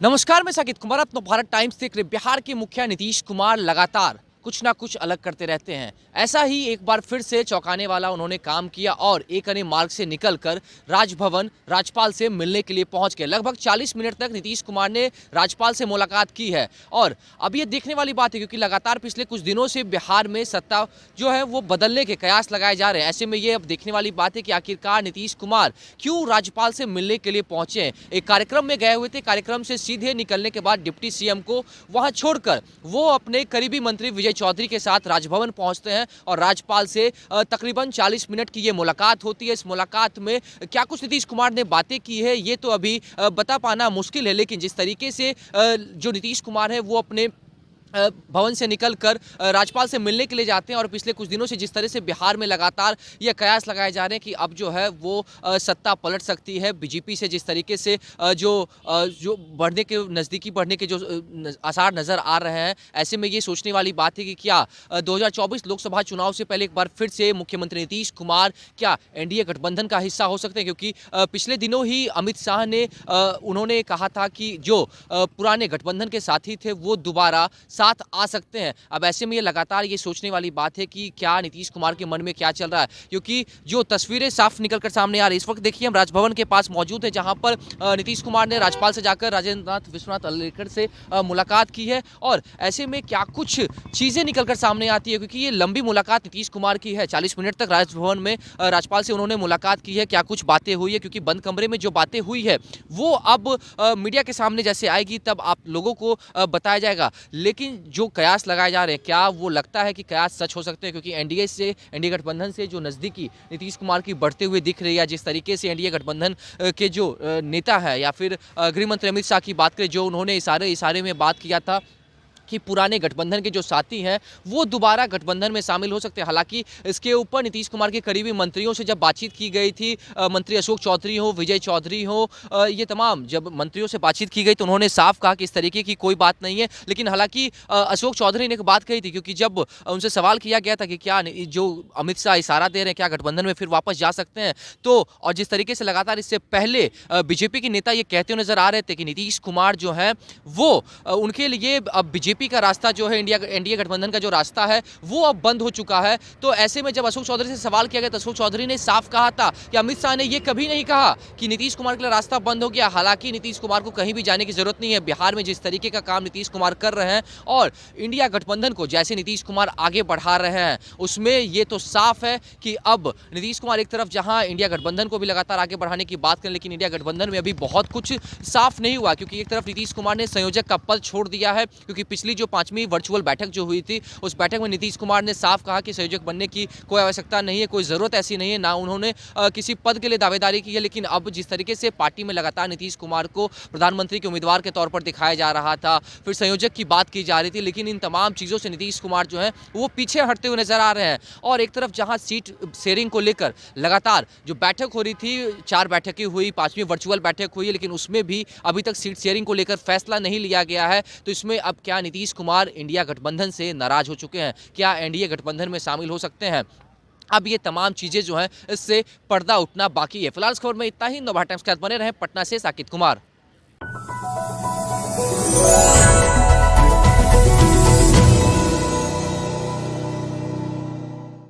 नमस्कार, मैं साकिब कुमार अपना भारत टाइम्स देख रहे। बिहार के मुखिया नीतीश कुमार लगातार कुछ ना कुछ अलग करते रहते हैं। ऐसा ही एक बार फिर से चौंकाने वाला उन्होंने काम किया और एक अन्य मार्ग से निकलकर राजभवन राज्यपाल से मिलने के लिए पहुंच गए। लगभग 40 मिनट तक नीतीश कुमार ने राज्यपाल से मुलाकात की है और अब ये देखने वाली बात है क्योंकि लगातार पिछले कुछ दिनों से बिहार में सत्ता जो है वो बदलने के कयास लगाए जा रहे हैं। ऐसे में ये अब देखने वाली बात है कि आखिरकार नीतीश कुमार क्यों राज्यपाल से मिलने के लिए पहुंचे हैं। एक कार्यक्रम में गए हुए थे, कार्यक्रम से सीधे निकलने के बाद डिप्टी सीएम को वहां छोड़कर वो अपने करीबी मंत्री विजय चौधरी के साथ राजभवन पहुंचते हैं और राज्यपाल से तकरीबन 40 मिनट की ये मुलाकात होती है। इस मुलाकात में क्या कुछ नीतीश कुमार ने बातें की है ये तो अभी बता पाना मुश्किल है, लेकिन जिस तरीके से जो नीतीश कुमार है वो अपने भवन से निकलकर राज्यपाल से मिलने के लिए जाते हैं और पिछले कुछ दिनों से जिस तरह से बिहार में लगातार ये कयास लगाए जा रहे हैं कि अब जो है वो सत्ता पलट सकती है। बीजेपी से जिस तरीके से जो बढ़ने के नज़दीकी बढ़ने के जो आसार नज़र आ रहे हैं, ऐसे में ये सोचने वाली बात है कि क्या 2024 लोकसभा चुनाव से पहले एक बार फिर से मुख्यमंत्री नीतीश कुमार क्या एनडीए गठबंधन का हिस्सा हो सकते हैं, क्योंकि पिछले दिनों ही अमित शाह ने उन्होंने कहा था कि जो पुराने गठबंधन के साथी थे वो दोबारा साथ आ सकते हैं। अब ऐसे में ये लगातार ये सोचने वाली बात है कि क्या नीतीश कुमार के मन में क्या चल रहा है, क्योंकि जो तस्वीरें साफ निकलकर सामने आ रही है। इस वक्त देखिए हम राजभवन के पास मौजूद है जहां पर नीतीश कुमार ने राज्यपाल से जाकर राजेंद्र नाथ विश्वनाथ अर्लेकर से मुलाकात की है और ऐसे में क्या कुछ चीज़ें निकलकर सामने आती है, क्योंकि ये लंबी मुलाकात नीतीश कुमार की है। 40 मिनट तक राजभवन में राज्यपाल से उन्होंने मुलाकात की है। क्या कुछ बातें हुई है, क्योंकि बंद कमरे में जो बातें हुई है वो अब मीडिया के सामने जैसे आएगी तब आप लोगों को बताया जाएगा। लेकिन जो कयास लगाए जा रहे हैं क्या वो लगता है कि कयास सच हो सकते हैं, क्योंकि एनडीए गठबंधन से जो नज़दीकी नीतीश कुमार की बढ़ते हुए दिख रही है। जिस तरीके से एनडीए गठबंधन के जो नेता है या फिर गृह मंत्री अमित शाह की बात करें, जो उन्होंने इशारे में बात किया था कि पुराने गठबंधन के जो साथी हैं वो दोबारा गठबंधन में शामिल हो सकते हैं। हालांकि इसके ऊपर नीतीश कुमार के करीबी मंत्रियों से जब बातचीत की गई थी, मंत्री अशोक चौधरी हो, विजय चौधरी हो, ये तमाम जब मंत्रियों से बातचीत की गई तो उन्होंने साफ कहा कि इस तरीके की कोई बात नहीं है। लेकिन हालांकि अशोक चौधरी ने एक बात कही थी, क्योंकि जब उनसे सवाल किया गया था कि क्या जो अमित शाह इशारा दे रहे हैं क्या गठबंधन में फिर वापस जा सकते हैं, तो और जिस तरीके से लगातार इससे पहले बीजेपी के नेता ये कहते हुए नजर आ रहे थे कि नीतीश कुमार जो है वो उनके लिए अब बीजेपी का रास्ता जो है एनडीए गठबंधन का जो रास्ता है वो अब बंद हो चुका है। तो ऐसे में जब अशोक चौधरी से सवाल किया गया तो अशोक चौधरी ने साफ कहा था कि अमित शाह ने ये कभी नहीं कहा कि नीतीश कुमार के लिए रास्ता बंद हो गया। हालांकि नीतीश कुमार को कहीं भी जाने की जरूरत नहीं है। बिहार में जिस तरीके का काम नीतीश कुमार कर रहे हैं और इंडिया गठबंधन को जैसे नीतीश कुमार आगे बढ़ा रहे हैं उसमें ये तो साफ है कि अब नीतीश कुमार एक तरफ जहां इंडिया गठबंधन को भी लगातार आगे बढ़ाने की बात करें, लेकिन इंडिया गठबंधन में अभी बहुत कुछ साफ नहीं हुआ, क्योंकि एक तरफ नीतीश कुमार ने संयोजक का पद छोड़ दिया है, क्योंकि पिछली जो 5वीं वर्चुअल बैठक जो हुई थी उस बैठक में नीतीश कुमार ने साफ कहा कि संयोजक बनने की कोई आवश्यकता नहीं है, कोई ज़रूरत ऐसी नहीं है, ना उन्होंने किसी पद के लिए दावेदारी की है। लेकिन अब जिस तरीके से पार्टी में लगातार नीतीश कुमार को प्रधानमंत्री के उम्मीदवार के तौर पर दिखाया जा रहा था, फिर संयोजक की बात की जा रही थी, लेकिन इन तमाम चीज़ों से नीतीश कुमार जो है वो पीछे हटते हुए नजर आ रहे हैं। और एक तरफ जहां सीट शेयरिंग को लेकर लगातार जो बैठक हो रही थी, 4 बैठकें हुई, 5वीं वर्चुअल बैठक हुई, लेकिन उसमें भी अभी तक सीट शेयरिंग को लेकर फैसला नहीं लिया गया है। तो इसमें अब क्या नीतीश कुमार इंडिया गठबंधन से नाराज हो चुके हैं, क्या एनडीए गठबंधन में शामिल हो सकते हैं? अब ये तमाम चीजें जो हैं इससे पर्दा उठना बाकी है। फिलहाल इस खबर में इतना ही। नवभारत टाइम्स के साथ बने रहें। पटना से साकिब कुमार।